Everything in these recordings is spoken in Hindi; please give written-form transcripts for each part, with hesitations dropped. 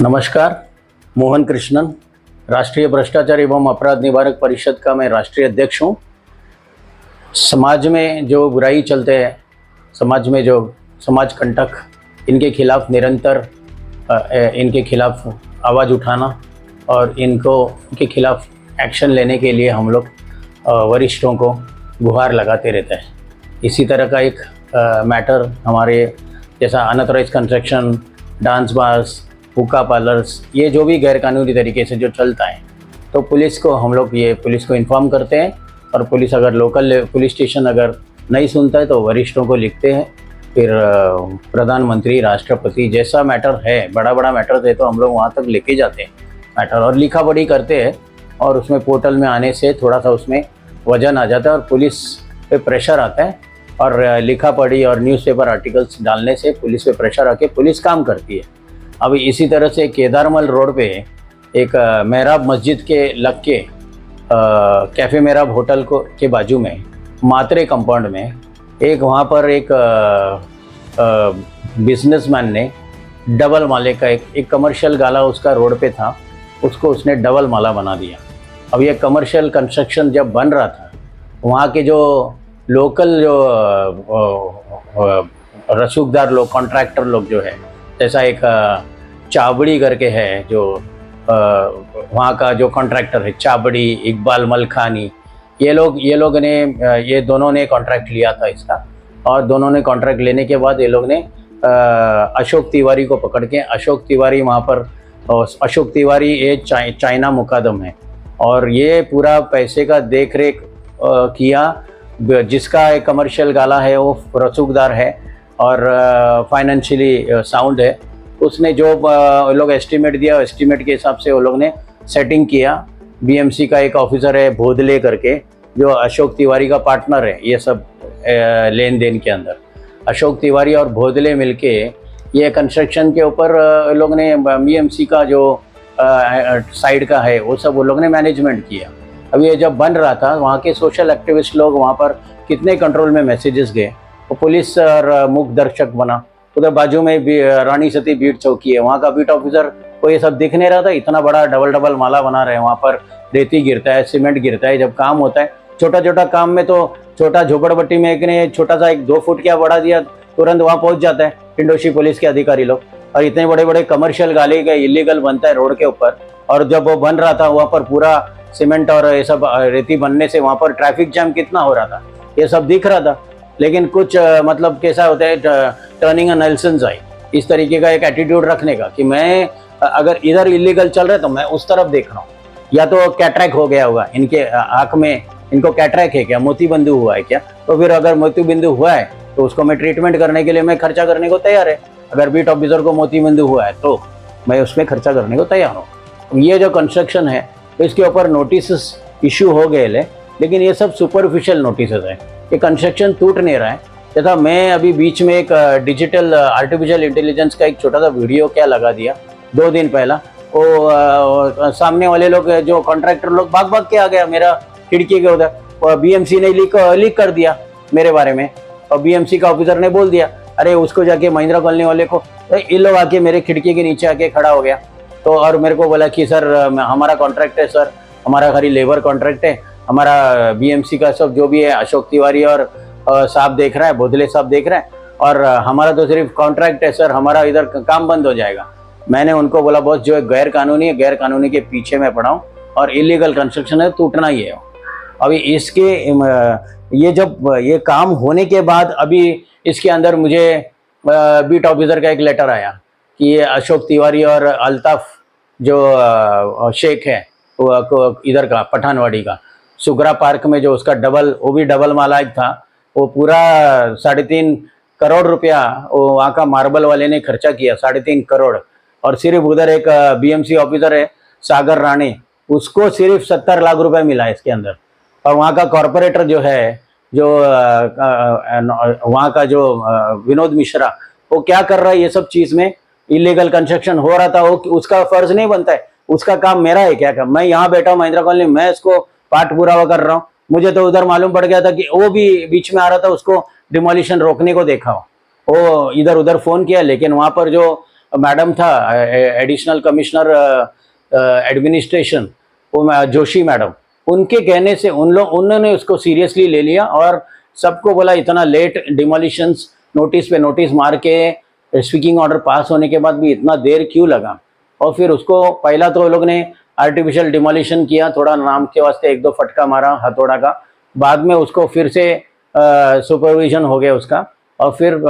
नमस्कार, मोहन कृष्णन, राष्ट्रीय भ्रष्टाचार एवं अपराध निवारक परिषद का मैं राष्ट्रीय अध्यक्ष हूँ। समाज में जो बुराई चलते हैं, समाज में जो समाज कंटक, इनके खिलाफ निरंतर इनके खिलाफ आवाज़ उठाना और इनके खिलाफ एक्शन लेने के लिए हम लोग वरिष्ठों को गुहार लगाते रहते हैं। इसी तरह का एक मैटर हमारे जैसा अनऑथराइज्ड कंस्ट्रक्शन, डांस बार्स, हुक्का पार्लर्स, ये जो भी गैरकानूनी तरीके से जो चलता है, तो पुलिस को हम लोग पुलिस को इन्फॉर्म करते हैं और पुलिस अगर लोकल पुलिस स्टेशन अगर नहीं सुनता है तो वरिष्ठों को लिखते हैं। फिर प्रधानमंत्री, राष्ट्रपति, जैसा मैटर है, बड़ा मैटर है, तो हम लोग वहाँ तक लेके जाते हैं मैटर और लिखा पढ़ी करते हैं और उसमें पोर्टल में आने से थोड़ा सा उसमें वजन आ जाता है और पुलिस पे प्रेशर आता है और लिखा पढ़ी और न्यूज़पेपर आर्टिकल्स डालने से पुलिस पे प्रेशर आके पुलिस काम करती है। अभी इसी तरह से केदारमल रोड पे एक मेहराब मस्जिद के लग के कैफ़े मेहराब होटल के बाजू में मात्रे कंपाउंड में वहाँ पर एक बिजनेसमैन ने डबल माले का एक कमर्शियल गाला उसका रोड पे था, उसको उसने डबल माला बना दिया। अब ये कमर्शियल कंस्ट्रक्शन जब बन रहा था, वहाँ के जो लोकल जो रसूखदार लोग, कॉन्ट्रैक्टर लोग जो है, जैसा एक चाबड़ी करके है जो वहाँ का जो कॉन्ट्रैक्टर है, चाबड़ी, इकबाल मलखानी, ये दोनों ने कॉन्ट्रैक्ट लिया था इसका। और दोनों ने कॉन्ट्रैक्ट लेने के बाद ये लोग ने अशोक तिवारी को पकड़ के, अशोक तिवारी वहाँ पर, अशोक तिवारी ये चाइना मुकादम है और ये पूरा पैसे का देख रेख किया। जिसका एक कमर्शियल गाला है वो रसूखदार है और फाइनेंशियली साउंड है, उसने जो लोग एस्टीमेट दिया, एस्टीमेट के हिसाब से वो लोग ने सेटिंग किया। बीएमसी का एक ऑफिसर है भोदले करके, जो अशोक तिवारी का पार्टनर है ये सब लेन देन के अंदर। अशोक तिवारी और भोदले मिलके ये कंस्ट्रक्शन के ऊपर लोग ने बीएमसी का जो साइड का है वो सब वो लोग ने मैनेजमेंट किया। अब ये जब बन रहा था, वहाँ के सोशल एक्टिविस्ट लोग वहाँ पर कितने कंट्रोल में मैसेजेस गए, वो पुलिस और मुख्य दर्शक बना। उधर बाजू में भी रानी सती बीट चौकी है, वहाँ का बीट ऑफिसर को ये सब दिख नहीं रहा था। इतना बड़ा डबल माला बना रहे हैं, वहाँ पर रेती गिरता है, सीमेंट गिरता है। जब काम होता है छोटा काम में तो छोटा झोपड़पट्टी में एक ने छोटा सा 2 फुट क्या बढ़ा दिया, तुरंत वहाँ पहुँच जाता है इंडोशी पुलिस के अधिकारी लोग। और इतने बड़े कमर्शियल गाले का इलीगल बनता है रोड के ऊपर। और जब वो बन रहा था वहाँ पर पूरा सीमेंट और ये सब रेती बनने से वहाँ पर ट्रैफिक जैम कितना हो रहा था, ये सब दिख रहा था। लेकिन कुछ मतलब कैसा होता है, टर्निंग एनालिसिस आई, इस तरीके का एक एटीट्यूड रखने का कि मैं अगर इधर इलीगल चल रहा है तो मैं उस तरफ देख रहा हूँ। या तो कैटरैक्ट हो गया होगा इनके आँख में, इनको कैटरैक्ट है क्या, मोतीबिंदु हुआ है क्या, तो फिर अगर मोतीबिंदु हुआ है तो उसको मैं ट्रीटमेंट करने के लिए मैं खर्चा करने को तैयार है। अगर बीट ऑफिसर को मोतीबिंदु हुआ है तो मैं उसमें खर्चा करने को तैयार हूँ। ये जो कंस्ट्रक्शन है इसके ऊपर नोटिस इशू हो गए, लेकिन ये सब सुपरफिशियल नोटिस है। ये कंस्ट्रक्शन टूट नहीं रहा है। तथा मैं अभी बीच में एक डिजिटल आर्टिफिशियल इंटेलिजेंस का एक छोटा सा वीडियो क्या लगा दिया 2 दिन पहला। वो सामने वाले लोग जो कॉन्ट्रैक्टर लोग भाग के आ गया मेरा खिड़की के उधर। बीएमसी ने लीक कर दिया मेरे बारे में और बीएमसी का ऑफिसर ने बोल दिया, अरे उसको जाके महिंद्रा कॉलोनी वाले को, ये लोग आके मेरे खिड़की के नीचे आके खड़ा हो गया। तो और मेरे को बोला कि सर हमारा कॉन्ट्रैक्ट है, सर हमारा खाली लेबर कॉन्ट्रैक्ट है, हमारा बीएमसी का सब जो भी है अशोक तिवारी और साहब देख रहा है, भोदले साहब देख रहा है, और हमारा तो सिर्फ कॉन्ट्रैक्ट है सर, हमारा इधर काम बंद हो जाएगा। मैंने उनको बोला बॉस, जो गैर कानूनी के पीछे मैं पड़ा हूँ और इलीगल कंस्ट्रक्शन है, टूटना ही है। अभी इसके जब ये काम होने के बाद अभी इसके अंदर मुझे बीट ऑफिसर का एक लेटर आया कि ये अशोक तिवारी और अल्ताफ जो शेख है इधर का पठानवाड़ी का, सुगरा पार्क में जो उसका वो भी डबल माला था, वो पूरा 3.5 करोड़ रुपया वो वहाँ का मार्बल वाले ने खर्चा किया, 3.5 करोड़। और सिर्फ उधर एक बीएमसी ऑफिसर है सागर राणे, उसको सिर्फ 70 लाख रुपए मिला है इसके अंदर। और वहाँ का कॉरपोरेटर जो है, जो वहाँ का जो विनोद मिश्रा, वो क्या कर रहा है ये सब चीज़ में, इलीगल कंस्ट्रक्शन हो रहा था, वो उसका फर्ज नहीं बनता है, उसका काम मेरा है क्या काम। मैं यहाँ बैठा हूँ महिंद्रा कॉलोनी, मैं इसको पाठ पुरावा कर रहा हूँ। मुझे तो उधर मालूम पड़ गया था कि वो भी बीच में आ रहा था, उसको डिमोलिशन रोकने को देखा हो, वो इधर उधर फ़ोन किया, लेकिन वहाँ पर जो मैडम था एडिशनल कमिश्नर एडमिनिस्ट्रेशन, वो जोशी मैडम, उनके कहने से उन्होंने उसको सीरियसली ले लिया और सबको बोला इतना लेट डिमोलिशंस नोटिस पे नोटिस मार के स्पीकिंग ऑर्डर पास होने के बाद भी इतना देर क्यों लगा। और फिर उसको पहला तो वो लोग ने आर्टिफिशियल डिमोलिशन किया, थोड़ा नाम के वास्ते 1-2 फटका मारा हथौड़ा का, बाद में उसको फिर से सुपरविजन हो गया उसका, और फिर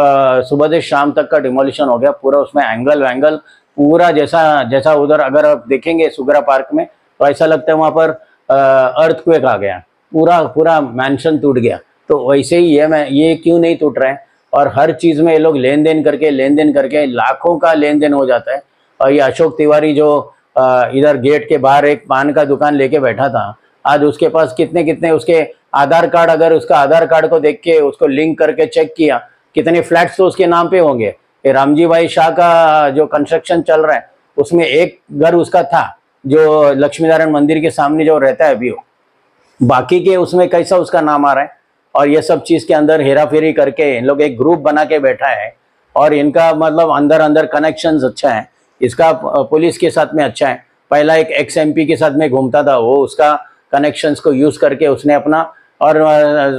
सुबह से शाम तक का डिमोलिशन हो गया पूरा। उसमें एंगल वैंगल पूरा जैसा उधर अगर आप देखेंगे सुगरा पार्क में तो ऐसा लगता है वहाँ पर अर्थक्वेक आ गया, पूरा मैंशन टूट गया। तो वैसे ही ये क्यों नहीं टूट रहा है, और हर चीज़ में ये लोग लेन देन करके लाखों का लेन देन हो जाता है। और ये अशोक तिवारी जो इधर गेट के बाहर एक पान का दुकान लेके बैठा था, आज उसके पास कितने उसके आधार कार्ड, अगर उसका आधार कार्ड को देख के उसको लिंक करके चेक किया, कितने फ्लैट्स तो उसके नाम पे होंगे। ये रामजी भाई शाह का जो कंस्ट्रक्शन चल रहा है उसमें एक घर उसका था जो लक्ष्मी नारायण मंदिर के सामने जो रहता है अभी, वो बाकी के उसमें कैसा उसका नाम आ रहा है। और ये सब चीज़ के अंदर हेरा फेरी करके इन लोग एक ग्रुप बना के बैठा है, और इनका मतलब अंदर कनेक्शंस अच्छा है, इसका पुलिस के साथ में अच्छा है। पहला एक XMP के साथ में घूमता था, वो उसका कनेक्शंस को यूज़ करके उसने अपना, और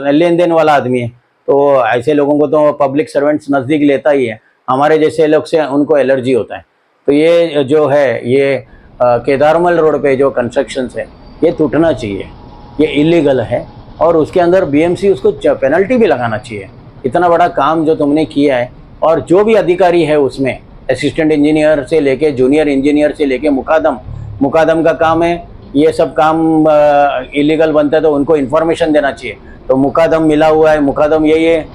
लेन देन वाला आदमी है, तो ऐसे लोगों को तो पब्लिक सर्वेंट्स नज़दीक लेता ही है। हमारे जैसे लोग से उनको एलर्जी होता है। तो ये जो है ये केदारमल रोड पे जो कंस्ट्रक्शंस है ये टूटना चाहिए, ये इलीगल है, और उसके अंदर BMC उसको पेनल्टी भी लगाना चाहिए। इतना बड़ा काम जो तुमने किया है, और जो भी अधिकारी है उसमें असिस्टेंट इंजीनियर से लेके जूनियर इंजीनियर से लेके मुकादम का काम है, ये सब काम इलीगल बनता है तो उनको इन्फॉर्मेशन देना चाहिए। तो मुकादम मिला हुआ है, मुकादम यही है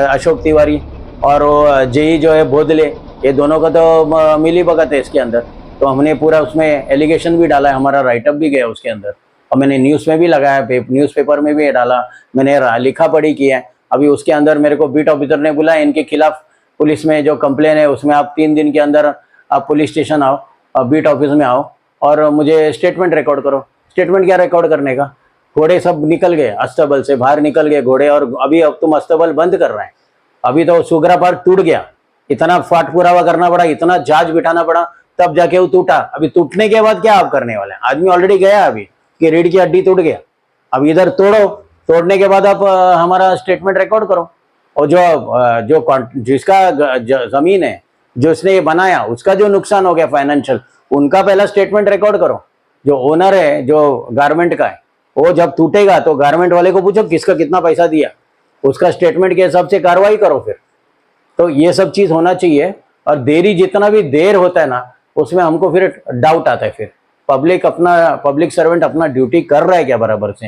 अशोक तिवारी, और वो जेई जो है बोधले, ये दोनों का तो मिली भगत है इसके अंदर। तो हमने पूरा उसमें एलिगेशन भी डाला है, हमारा राइटअप भी गया उसके अंदर, और मैंने न्यूज़ में भी लगाया, न्यूज़पेपर में भी डाला, मैंने लिखा पढ़ी की है। अभी उसके अंदर मेरे को बीट ऑफिसर ने बोला इनके खिलाफ पुलिस में जो कंप्लेन है उसमें आप 3 दिन के अंदर आप पुलिस स्टेशन आओ, बीट ऑफिस में आओ, और मुझे स्टेटमेंट रिकॉर्ड करो। स्टेटमेंट क्या रिकॉर्ड करने का, घोड़े सब निकल गए, अस्तबल से बाहर निकल गए घोड़े, और अभी अब तुम अस्तबल बंद कर रहे हैं। अभी तो सुगरा पार्क टूट गया, इतना फाट पुरावा करना पड़ा, इतना जहाज बिठाना पड़ा, तब जाके वो टूटा। अभी टूटने के बाद क्या आप करने वाले हैं, आदमी ऑलरेडी गया अभी कि रीढ़ की हड्डी टूट गया, अब इधर तोड़ने के बाद आप हमारा स्टेटमेंट रिकॉर्ड करो। और जिसका जमीन है, जो इसने ये बनाया, उसका जो नुकसान हो गया फाइनेंशियल, उनका पहला स्टेटमेंट रिकॉर्ड करो। जो ओनर है जो गारमेंट का है, वो जब टूटेगा तो गारमेंट वाले को पूछो किसका कितना पैसा दिया, उसका स्टेटमेंट के हिसाब से कार्रवाई करो फिर। तो ये सब चीज़ होना चाहिए। और देरी जितना भी देर होता है ना, उसमें हमको फिर डाउट आता है, फिर पब्लिक सर्वेंट अपना ड्यूटी कर रहा है क्या बराबर से,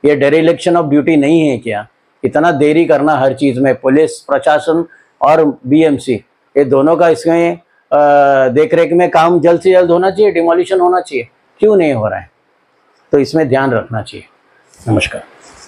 ये डेरिलेक्शन ऑफ ड्यूटी नहीं है क्या, इतना देरी करना हर चीज़ में। पुलिस प्रशासन और BMC ये दोनों का इसमें देख रेख में काम जल्द से जल्द होना चाहिए, डिमोलिशन होना चाहिए, क्यों नहीं हो रहा है, तो इसमें ध्यान रखना चाहिए। नमस्कार।